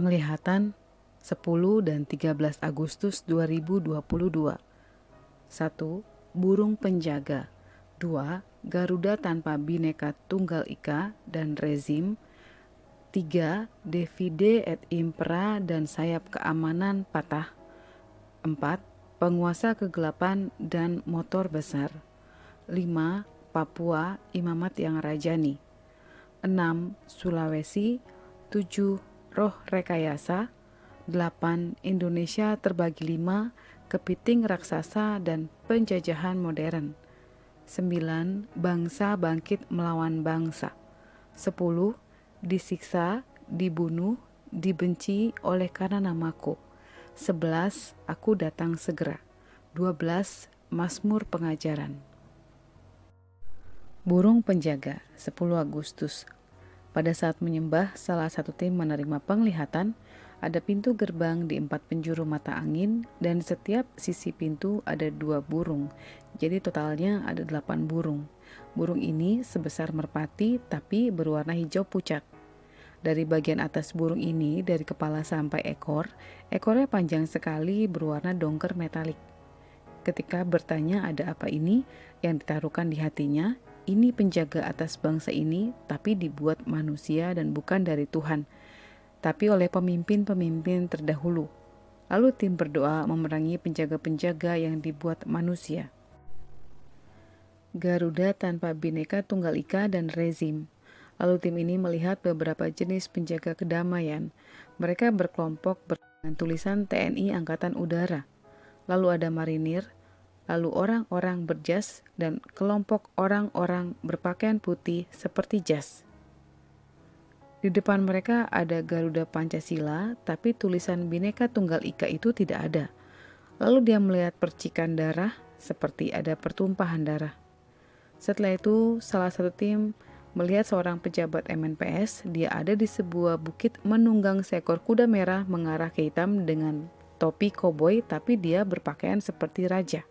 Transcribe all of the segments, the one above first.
Penglihatan 10 dan 13 Agustus 2022. 1. Burung penjaga. 2. Garuda tanpa Bhinneka Tunggal Ika dan rezim. 3. Divide et Impera dan sayap keamanan patah. 4. Penguasa kegelapan dan motor besar. 5. Papua Imamat yang Rajani. 6. Sulawesi. 7. Roh Rekayasa. 8. Indonesia terbagi 5, kepiting raksasa dan penjajahan modern. 9. Bangsa bangkit melawan bangsa. 10. Disiksa, dibunuh, dibenci oleh karena namaku. 11. Aku datang segera. 12. Mazmur pengajaran. Burung penjaga 10 Agustus. Pada saat menyembah, salah satu tim menerima penglihatan. Ada pintu gerbang di 4 penjuru mata angin dan di setiap sisi pintu ada 2 burung. Jadi totalnya ada 8 burung. Burung ini sebesar merpati tapi berwarna hijau pucat. Dari bagian atas burung ini, dari kepala sampai ekornya panjang sekali berwarna dongker metalik. Ketika bertanya ada apa ini, yang ditaruhkan di hatinya, ini penjaga atas bangsa ini tapi dibuat manusia dan bukan dari Tuhan, tapi oleh pemimpin-pemimpin terdahulu. Lalu tim berdoa memerangi penjaga-penjaga yang dibuat manusia. Garuda tanpa Bhinneka Tunggal Ika dan rezim. Lalu tim ini melihat beberapa jenis penjaga kedamaian. Mereka berkelompok dengan tulisan TNI Angkatan Udara. Lalu ada marinir, lalu orang-orang berjas, dan kelompok orang-orang berpakaian putih seperti jas. Di depan mereka ada Garuda Pancasila, tapi tulisan Bhinneka Tunggal Ika itu tidak ada. Lalu dia melihat percikan darah, seperti ada pertumpahan darah. Setelah itu, salah satu tim melihat seorang pejabat MNPS. Dia ada di sebuah bukit menunggang seekor kuda merah mengarah ke hitam dengan topi koboi, tapi dia berpakaian seperti raja.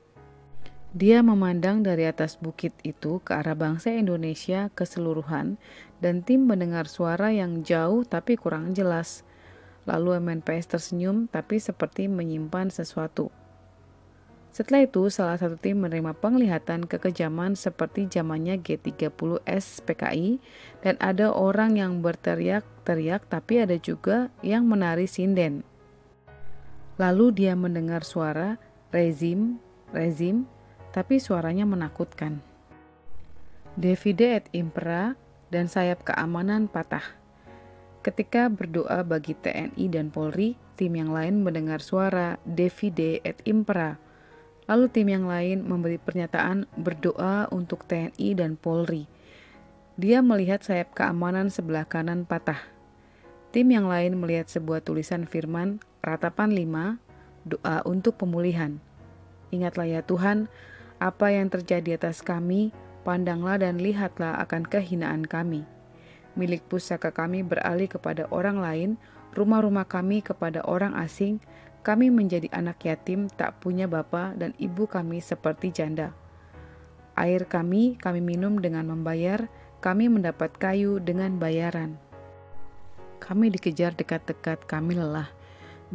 Dia memandang dari atas bukit itu ke arah bangsa Indonesia keseluruhan, dan tim mendengar suara yang jauh tapi kurang jelas. Lalu MNPS tersenyum tapi seperti menyimpan sesuatu. Setelah itu, salah satu tim menerima penglihatan kekejaman seperti zamannya G30S PKI, dan ada orang yang berteriak-teriak tapi ada juga yang menari sinden. Lalu dia mendengar suara rezim, tapi suaranya menakutkan. Divide et Impera dan sayap keamanan patah. Ketika berdoa bagi TNI dan Polri, tim yang lain mendengar suara Divide et Impera. Lalu tim yang lain memberi pernyataan berdoa untuk TNI dan Polri. Dia melihat sayap keamanan sebelah kanan patah. Tim yang lain melihat sebuah tulisan firman ratapan 5, doa untuk pemulihan. Ingatlah ya Tuhan, apa yang terjadi atas kami, pandanglah dan lihatlah akan kehinaan kami. Milik pusaka kami beralih kepada orang lain, rumah-rumah kami kepada orang asing, kami menjadi anak yatim tak punya bapa dan ibu kami seperti janda. Air kami minum dengan membayar, kami mendapat kayu dengan bayaran. Kami dikejar dekat-dekat, kami lelah,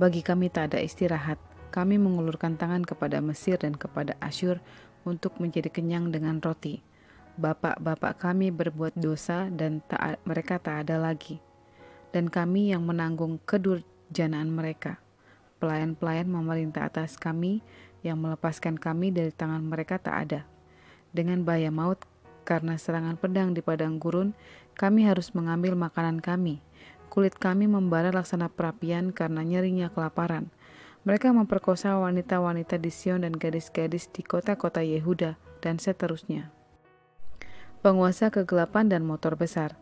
bagi kami tak ada istirahat. Kami mengulurkan tangan kepada Mesir dan kepada Asyur untuk menjadi kenyang dengan roti. Bapak-bapak kami berbuat dosa dan mereka tak ada lagi. Dan kami yang menanggung kedurjanaan mereka. Pelayan-pelayan memerintah atas kami, yang melepaskan kami dari tangan mereka tak ada. Dengan bahaya maut, karena serangan pedang di padang gurun, kami harus mengambil makanan kami. Kulit kami membara laksana perapian karena nyerinya kelaparan. Mereka memperkosa wanita-wanita di Sion dan gadis-gadis di kota-kota Yehuda, dan seterusnya. Penguasa kegelapan dan motor besar.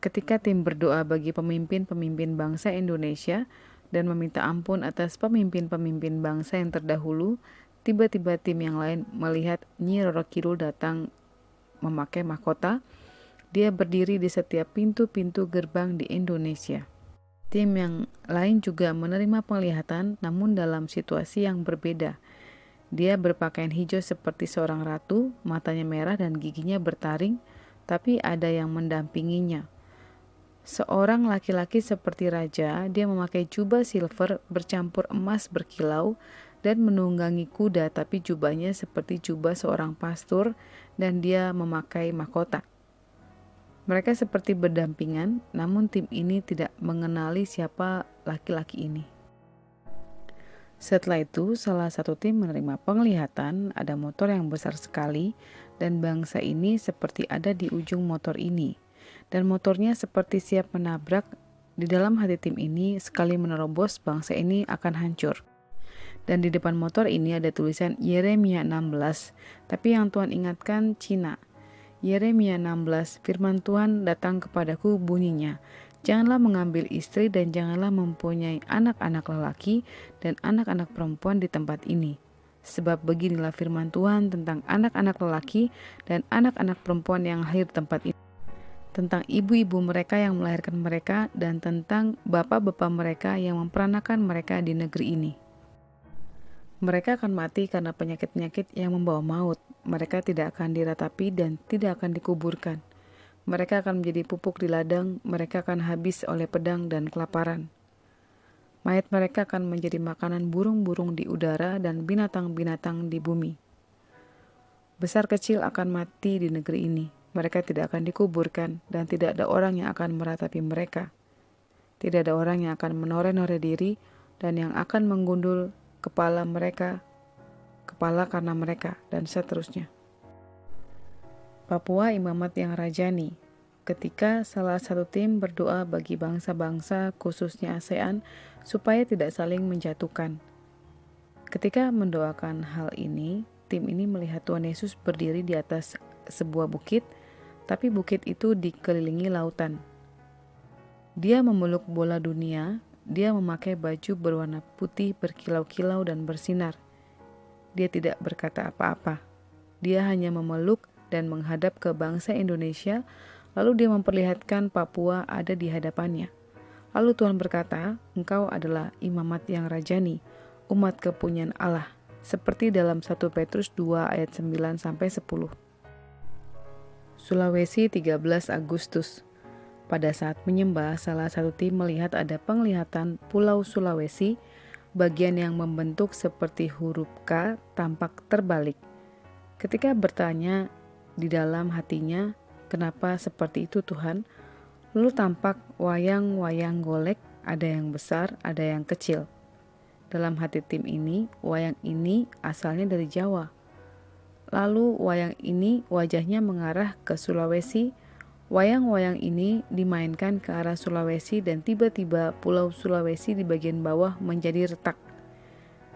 Ketika tim berdoa bagi pemimpin-pemimpin bangsa Indonesia dan meminta ampun atas pemimpin-pemimpin bangsa yang terdahulu, tiba-tiba tim yang lain melihat Nyi Roro Kidul datang memakai mahkota. Dia berdiri di setiap pintu-pintu gerbang di Indonesia. Tim yang lain juga menerima penglihatan, namun dalam situasi yang berbeda. Dia berpakaian hijau seperti seorang ratu, matanya merah dan giginya bertaring, tapi ada yang mendampinginya. Seorang laki-laki seperti raja, dia memakai jubah silver bercampur emas berkilau dan menunggangi kuda, tapi jubahnya seperti jubah seorang pastor dan dia memakai mahkota. Mereka seperti berdampingan, namun tim ini tidak mengenali siapa laki-laki ini. Setelah itu, salah satu tim menerima penglihatan ada motor yang besar sekali dan bangsa ini seperti ada di ujung motor ini. Dan motornya seperti siap menabrak. Di dalam hati tim ini, sekali menerobos, bangsa ini akan hancur. Dan di depan motor ini ada tulisan Yeremia 16, tapi yang Tuhan ingatkan Cina. Yeremia 16, firman Tuhan datang kepadaku bunyinya, janganlah mengambil istri dan janganlah mempunyai anak-anak lelaki dan anak-anak perempuan di tempat ini. Sebab beginilah firman Tuhan tentang anak-anak lelaki dan anak-anak perempuan yang lahir di tempat ini, tentang ibu-ibu mereka yang melahirkan mereka, dan tentang bapak-bapak mereka yang memperanakan mereka di negeri ini. Mereka akan mati karena penyakit-penyakit yang membawa maut. Mereka tidak akan diratapi dan tidak akan dikuburkan. Mereka akan menjadi pupuk di ladang, mereka akan habis oleh pedang dan kelaparan. Mayat mereka akan menjadi makanan burung-burung di udara dan binatang-binatang di bumi. Besar kecil akan mati di negeri ini. Mereka tidak akan dikuburkan dan tidak ada orang yang akan meratapi mereka. Tidak ada orang yang akan menoreh-noreh diri dan yang akan menggundul kepala karena mereka, dan seterusnya. Papua Imamat yang Rajani. Ketika salah satu tim berdoa bagi bangsa-bangsa khususnya ASEAN supaya tidak saling menjatuhkan. Ketika mendoakan hal ini, tim ini melihat Tuhan Yesus berdiri di atas sebuah bukit, tapi bukit itu dikelilingi lautan. Dia memeluk bola dunia. Dia memakai baju berwarna putih berkilau-kilau dan bersinar. Dia tidak berkata apa-apa. Dia hanya memeluk dan menghadap ke bangsa Indonesia, lalu dia memperlihatkan Papua ada di hadapannya. Lalu Tuhan berkata, engkau adalah imamat yang rajani, umat kepunyaan Allah, seperti dalam 1 Petrus 2 ayat 9-10. Sulawesi 13 Agustus. Pada saat menyembah, salah satu tim melihat ada penglihatan Pulau Sulawesi, bagian yang membentuk seperti huruf K tampak terbalik. Ketika bertanya di dalam hatinya, kenapa seperti itu Tuhan? Lalu tampak wayang-wayang golek, ada yang besar, ada yang kecil. Dalam hati tim ini, wayang ini asalnya dari Jawa. Lalu wayang ini wajahnya mengarah ke Sulawesi. Wayang-wayang ini dimainkan ke arah Sulawesi dan tiba-tiba Pulau Sulawesi di bagian bawah menjadi retak.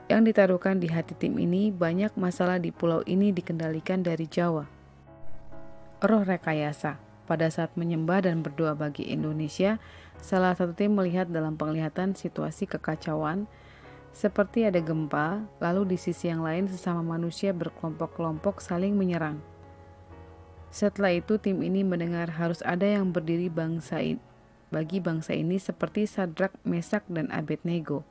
Yang ditaruhkan di hati tim ini, banyak masalah di pulau ini dikendalikan dari Jawa. Roh rekayasa. Pada saat menyembah dan berdoa bagi Indonesia, salah satu tim melihat dalam penglihatan situasi kekacauan, seperti ada gempa, lalu di sisi yang lain sesama manusia berkelompok-kelompok saling menyerang. Setelah itu tim ini mendengar harus ada yang berdiri bagi bangsa ini seperti Sadrak, Mesak, dan Abednego.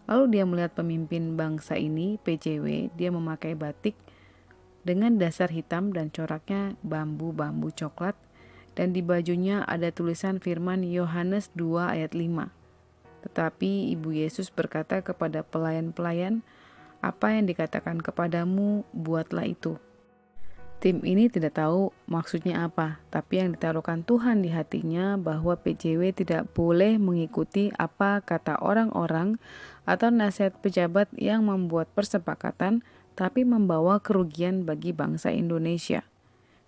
Lalu dia melihat pemimpin bangsa ini, PJW, dia memakai batik dengan dasar hitam dan coraknya bambu-bambu coklat, dan di bajunya ada tulisan firman Yohanes 2 ayat 5. Tetapi Ibu Yesus berkata kepada pelayan-pelayan, apa yang dikatakan kepadamu, buatlah itu. Tim ini tidak tahu maksudnya apa, tapi yang ditaruhkan Tuhan di hatinya bahwa PJW tidak boleh mengikuti apa kata orang-orang atau nasihat pejabat yang membuat persepakatan, tapi membawa kerugian bagi bangsa Indonesia.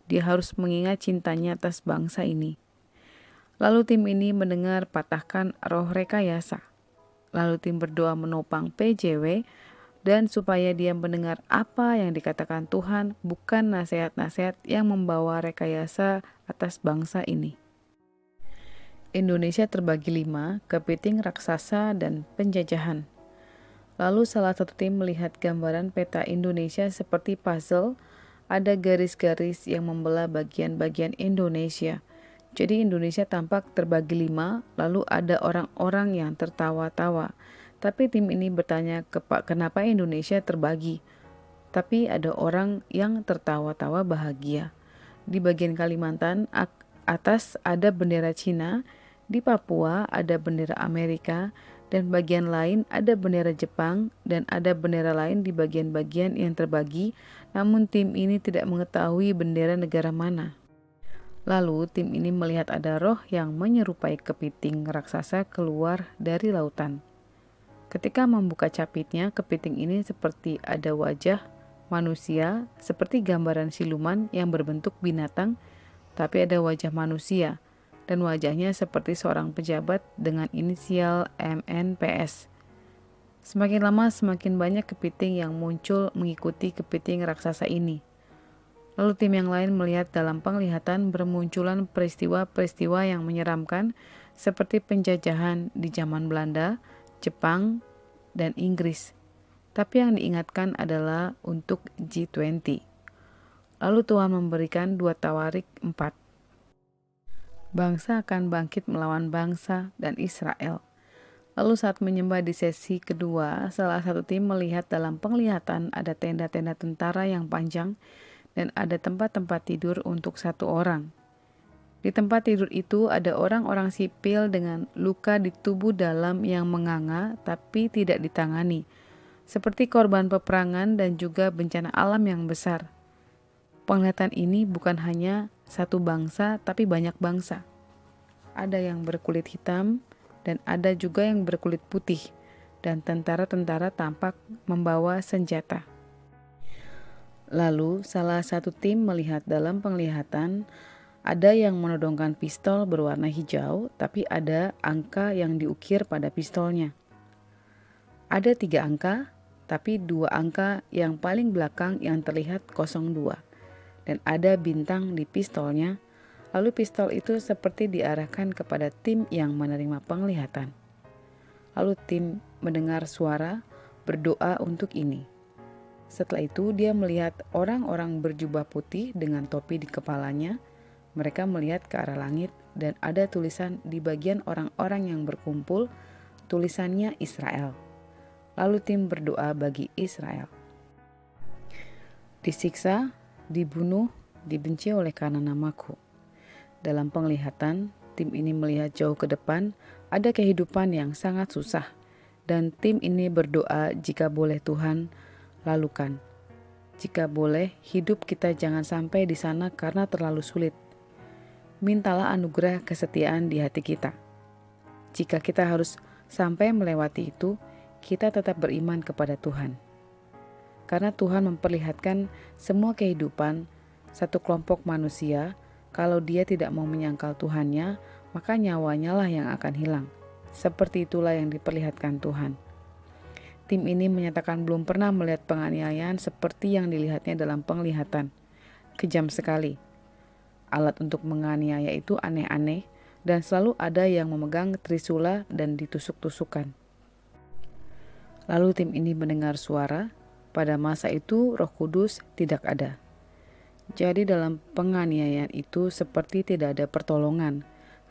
Dia harus mengingat cintanya atas bangsa ini. Lalu tim ini mendengar patahkan roh rekayasa. Lalu tim berdoa menopang PJW, dan supaya dia mendengar apa yang dikatakan Tuhan, bukan nasihat-nasihat yang membawa rekayasa atas bangsa ini. Indonesia terbagi 5, kepiting raksasa dan penjajahan. Lalu salah satu tim melihat gambaran peta Indonesia seperti puzzle, ada garis-garis yang membelah bagian-bagian Indonesia. Jadi Indonesia tampak terbagi 5, lalu ada orang-orang yang tertawa-tawa. Tapi tim ini bertanya kenapa Indonesia terbagi. Tapi ada orang yang tertawa-tawa bahagia. Di bagian Kalimantan atas ada bendera Cina, Di Papua ada bendera Amerika dan bagian lain ada bendera Jepang dan ada bendera lain di bagian-bagian yang terbagi, namun tim ini tidak mengetahui bendera negara mana. Lalu tim ini melihat ada roh yang menyerupai kepiting raksasa keluar dari lautan. Ketika membuka capitnya, kepiting ini seperti ada wajah manusia, seperti gambaran siluman yang berbentuk binatang, tapi ada wajah manusia, dan wajahnya seperti seorang pejabat dengan inisial MNPS. Semakin lama semakin banyak kepiting yang muncul mengikuti kepiting raksasa ini. Lalu tim yang lain melihat dalam penglihatan bermunculan peristiwa-peristiwa yang menyeramkan seperti penjajahan di zaman Belanda, Jepang, dan Inggris. Tapi yang diingatkan adalah untuk G20. Lalu Tuhan memberikan 2 tawarik 4. Bangsa akan bangkit melawan bangsa dan Israel. Lalu saat menyembah di sesi kedua, salah satu tim melihat dalam penglihatan ada tenda-tenda tentara yang panjang dan ada tempat-tempat tidur untuk 1 orang. Di tempat tidur itu ada orang-orang sipil dengan luka di tubuh dalam yang menganga tapi tidak ditangani, seperti korban peperangan dan juga bencana alam yang besar. Penglihatan ini bukan hanya satu bangsa tapi banyak bangsa. Ada yang berkulit hitam dan ada juga yang berkulit putih, dan tentara-tentara tampak membawa senjata. Lalu salah satu tim melihat dalam penglihatan ada yang menodongkan pistol berwarna hijau, tapi ada angka yang diukir pada pistolnya. Ada 3 angka, tapi 2 angka yang paling belakang yang terlihat 02. Dan ada bintang di pistolnya, lalu pistol itu seperti diarahkan kepada tim yang menerima penglihatan. Lalu tim mendengar suara berdoa untuk ini. Setelah itu dia melihat orang-orang berjubah putih dengan topi di kepalanya. Mereka melihat ke arah langit dan ada tulisan di bagian orang-orang yang berkumpul, tulisannya Israel. Lalu tim berdoa bagi Israel. Disiksa, dibunuh, dibenci oleh karena namaku. Dalam penglihatan, tim ini melihat jauh ke depan ada kehidupan yang sangat susah, dan tim ini berdoa jika boleh Tuhan, lalukan. Jika boleh, hidup kita jangan sampai di sana karena terlalu sulit. Mintalah anugerah kesetiaan di hati kita. Jika kita harus sampai melewati itu, kita tetap beriman kepada Tuhan. Karena Tuhan memperlihatkan semua kehidupan satu kelompok manusia, kalau dia tidak mau menyangkal Tuhannya, maka nyawanya lah yang akan hilang. Seperti itulah yang diperlihatkan Tuhan. Tim ini menyatakan belum pernah melihat penganiayaan seperti yang dilihatnya dalam penglihatan. Kejam sekali. Alat untuk menganiaya itu aneh-aneh dan selalu ada yang memegang trisula dan ditusuk-tusukan. Lalu tim ini mendengar suara, pada masa itu Roh Kudus tidak ada. Jadi dalam penganiayaan itu seperti tidak ada pertolongan.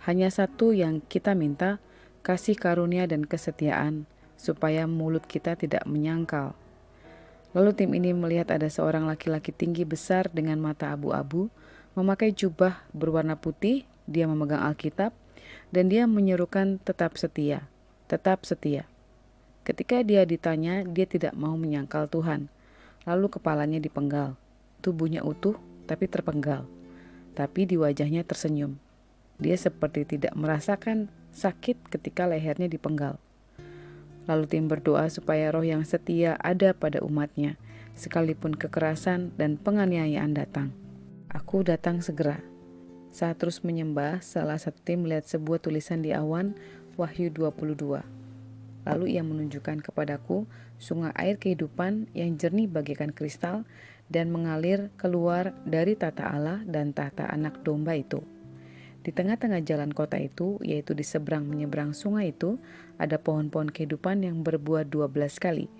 Hanya satu yang kita minta, kasih karunia dan kesetiaan, supaya mulut kita tidak menyangkal. Lalu tim ini melihat ada seorang laki-laki tinggi besar dengan mata abu-abu, memakai jubah berwarna putih, dia memegang Alkitab, dan dia menyerukan tetap setia, tetap setia. Ketika dia ditanya, dia tidak mau menyangkal Tuhan. Lalu kepalanya dipenggal, tubuhnya utuh tapi terpenggal, tapi di wajahnya tersenyum. Dia seperti tidak merasakan sakit ketika lehernya dipenggal. Lalu tim berdoa supaya roh yang setia ada pada umatnya, sekalipun kekerasan dan penganiayaan datang. Aku datang segera. Saat terus menyembah, salah satu tim melihat sebuah tulisan di awan, Wahyu 22. Lalu ia menunjukkan kepadaku sungai air kehidupan yang jernih bagaikan kristal dan mengalir keluar dari tahta Allah dan tahta anak domba itu. Di tengah-tengah jalan kota itu, yaitu di seberang menyeberang sungai itu, ada pohon-pohon kehidupan yang berbuah 12 kali,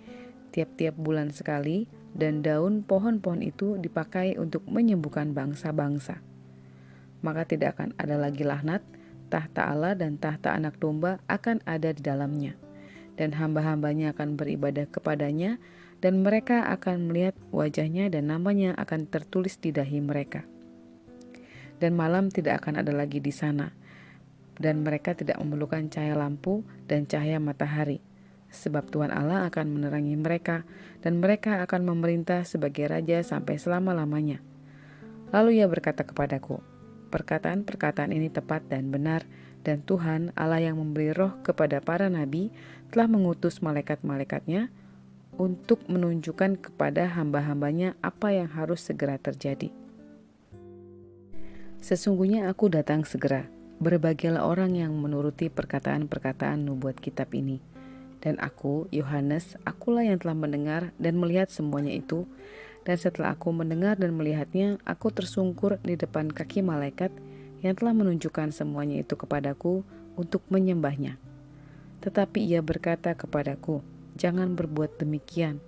tiap-tiap bulan sekali, dan daun pohon-pohon itu dipakai untuk menyembuhkan bangsa-bangsa. Maka tidak akan ada lagi laknat, tahta Allah dan tahta anak domba akan ada di dalamnya, dan hamba-hambanya akan beribadah kepadanya, dan mereka akan melihat wajahnya dan namanya akan tertulis di dahi mereka. Dan malam tidak akan ada lagi di sana. dan mereka tidak memerlukan cahaya lampu dan cahaya matahari. Sebab Tuhan Allah akan menerangi mereka, dan mereka akan memerintah sebagai raja sampai selama-lamanya. Lalu ia berkata kepadaku, perkataan-perkataan ini tepat dan benar, dan Tuhan Allah yang memberi roh kepada para nabi telah mengutus malaikat-malaikatnya untuk menunjukkan kepada hamba-hambanya apa yang harus segera terjadi. Sesungguhnya aku datang segera, berbahagialah orang yang menuruti perkataan-perkataan nubuat kitab ini. Dan aku, Yohanes, akulah yang telah mendengar dan melihat semuanya itu. Dan setelah aku mendengar dan melihatnya, aku tersungkur di depan kaki malaikat yang telah menunjukkan semuanya itu kepadaku untuk menyembahnya. Tetapi ia berkata kepadaku, jangan berbuat demikian.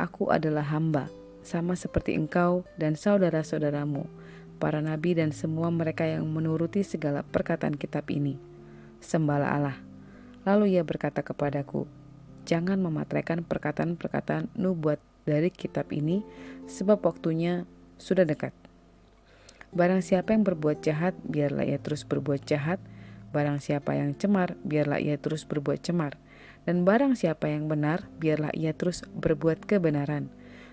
Aku adalah hamba, sama seperti engkau dan saudara-saudaramu, para nabi dan semua mereka yang menuruti segala perkataan kitab ini. Sembahlah Allah. Lalu ia berkata kepadaku, jangan memateraikan perkataan-perkataan nubuat dari kitab ini, sebab waktunya sudah dekat. Barang siapa yang berbuat jahat, biarlah ia terus berbuat jahat. Barang siapa yang cemar, biarlah ia terus berbuat cemar. Dan barang siapa yang benar, biarlah ia terus berbuat kebenaran.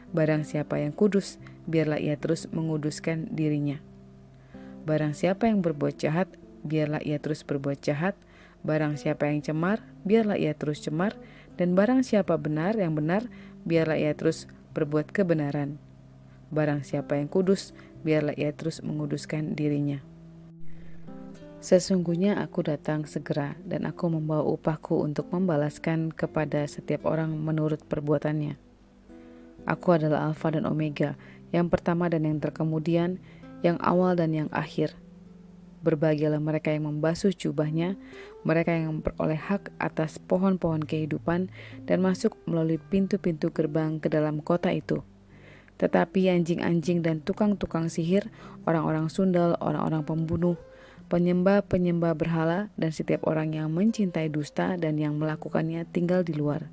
Barang siapa yang kudus, biarlah ia terus menguduskan dirinya. Barang siapa yang berbuat jahat, biarlah ia terus berbuat jahat. Barang siapa yang cemar, biarlah ia terus cemar, dan barang siapa benar yang benar, biarlah ia terus berbuat kebenaran. Barang siapa yang kudus, biarlah ia terus menguduskan dirinya. Sesungguhnya aku datang segera, dan aku membawa upahku untuk membalaskan kepada setiap orang menurut perbuatannya. Aku adalah Alfa dan Omega, yang pertama dan yang terkemudian, yang awal dan yang akhir. Berbahagialah mereka yang membasuh jubahnya, mereka yang memperoleh hak atas pohon-pohon kehidupan dan masuk melalui pintu-pintu gerbang ke dalam kota itu. Tetapi anjing-anjing dan tukang-tukang sihir, orang-orang sundal, orang-orang pembunuh, penyembah-penyembah berhala, dan setiap orang yang mencintai dusta dan yang melakukannya tinggal di luar.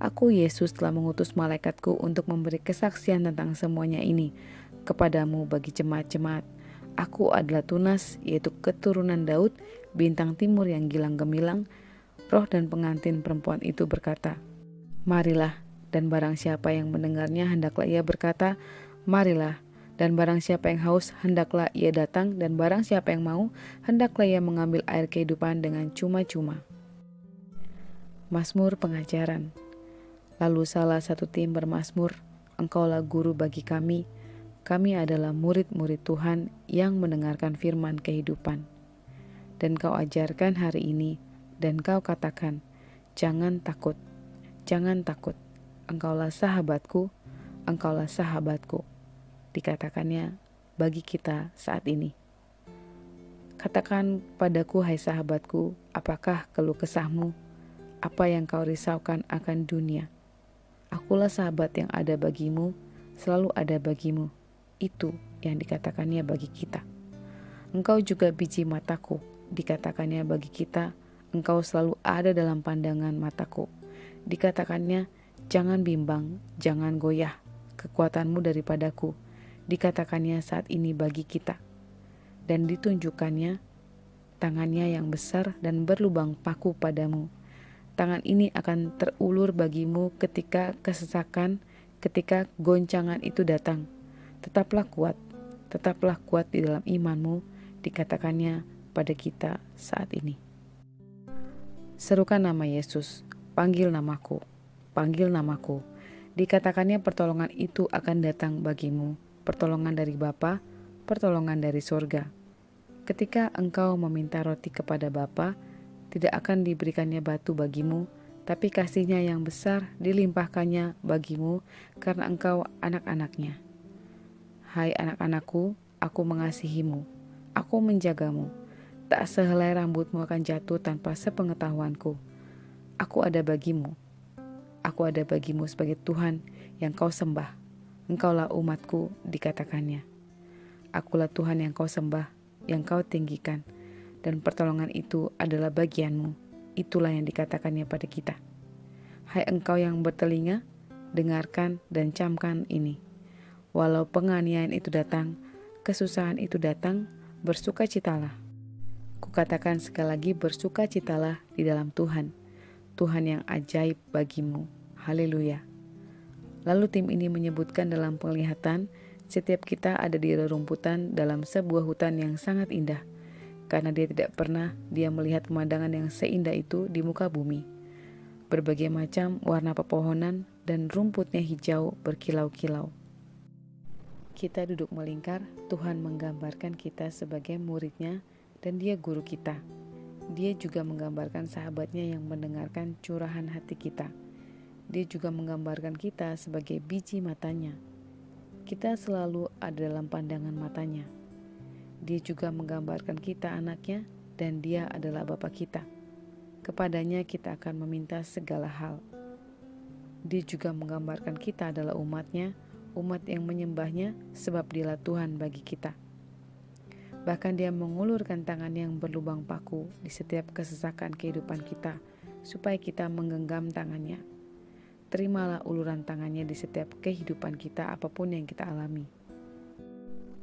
Aku, Yesus, telah mengutus malaikatku untuk memberi kesaksian tentang semuanya ini kepadamu bagi jemaat-jemaat. Aku adalah Tunas, yaitu keturunan Daud, bintang timur yang gilang gemilang. Roh dan pengantin perempuan itu berkata, marilah, dan barang siapa yang mendengarnya hendaklah ia berkata, marilah, dan barang siapa yang haus hendaklah ia datang, dan barang siapa yang mau hendaklah ia mengambil air kehidupan dengan cuma-cuma. Mazmur pengajaran. Lalu salah satu tim bermazmur, engkaulah guru bagi kami adalah murid-murid Tuhan yang mendengarkan firman kehidupan. Dan kau ajarkan hari ini, dan kau katakan, jangan takut, engkaulah sahabatku, dikatakannya bagi kita saat ini. Katakan padaku, hai sahabatku, apakah keluh kesahmu? Apa yang kau risaukan akan dunia? Akulah sahabat yang ada bagimu, selalu ada bagimu. Itu yang dikatakannya bagi kita. Engkau juga biji mataku, dikatakannya bagi kita, engkau selalu ada dalam pandangan mataku. Dikatakannya, jangan bimbang, jangan goyah, kekuatanmu daripadaku. Dikatakannya saat ini bagi kita. Dan ditunjukkannya tangannya yang besar dan berlubang paku padamu. Tangan ini akan terulur bagimu ketika kesesakan, ketika goncangan itu datang. Tetaplah kuat di dalam imanmu, dikatakannya pada kita saat ini. Serukan nama Yesus, panggil namaku, dikatakannya pertolongan itu akan datang bagimu, pertolongan dari Bapa, pertolongan dari sorga. Ketika engkau meminta roti kepada Bapa, tidak akan diberikannya batu bagimu, tapi kasih-Nya yang besar dilimpahkannya bagimu karena engkau anak-anak-Nya. Hai anak-anakku, aku mengasihimu, aku menjagamu. Tak sehelai rambutmu akan jatuh tanpa sepengetahuanku. Aku ada bagimu sebagai Tuhan yang kau sembah. Engkaulah umatku, dikatakannya. Akulah Tuhan yang kau sembah, yang kau tinggikan, dan pertolongan itu adalah bagianmu. Itulah yang dikatakannya pada kita. Hai engkau yang bertelinga, dengarkan dan camkan ini. Walau penganiayaan itu datang, kesusahan itu datang, bersukacitalah. Kukatakan sekali lagi, bersukacitalah di dalam Tuhan, Tuhan yang ajaib bagimu. Haleluya. Lalu tim ini menyebutkan dalam penglihatan, setiap kita ada di rerumputan dalam sebuah hutan yang sangat indah, karena tidak pernah dia melihat pemandangan yang seindah itu di muka bumi. Berbagai macam warna pepohonan dan rumputnya hijau berkilau-kilau. Kita duduk melingkar, Tuhan menggambarkan kita sebagai muridnya dan dia guru kita. Dia juga menggambarkan sahabatnya yang mendengarkan curahan hati kita. Dia juga menggambarkan kita sebagai biji matanya. Kita selalu ada dalam pandangan matanya. Dia juga menggambarkan kita anaknya dan dia adalah Bapa kita. Kepadanya kita akan meminta segala hal. Dia juga menggambarkan kita adalah umatnya, umat yang menyembahnya sebab dialah Tuhan bagi kita. Bahkan dia mengulurkan tangan yang berlubang paku di setiap kesesakan kehidupan kita, supaya kita menggenggam tangannya. Terimalah uluran tangannya di setiap kehidupan kita apapun yang kita alami.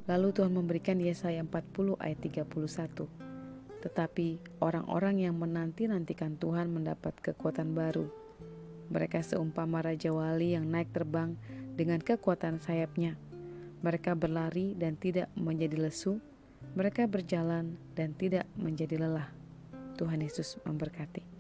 Lalu Tuhan memberikan Yesaya 40 ayat 31. Tetapi orang-orang yang menanti-nantikan Tuhan mendapat kekuatan baru. Mereka seumpama Raja Wali yang naik terbang dengan kekuatan sayapnya. Mereka berlari dan tidak menjadi lesu. Mereka berjalan dan tidak menjadi lelah. Tuhan Yesus memberkati.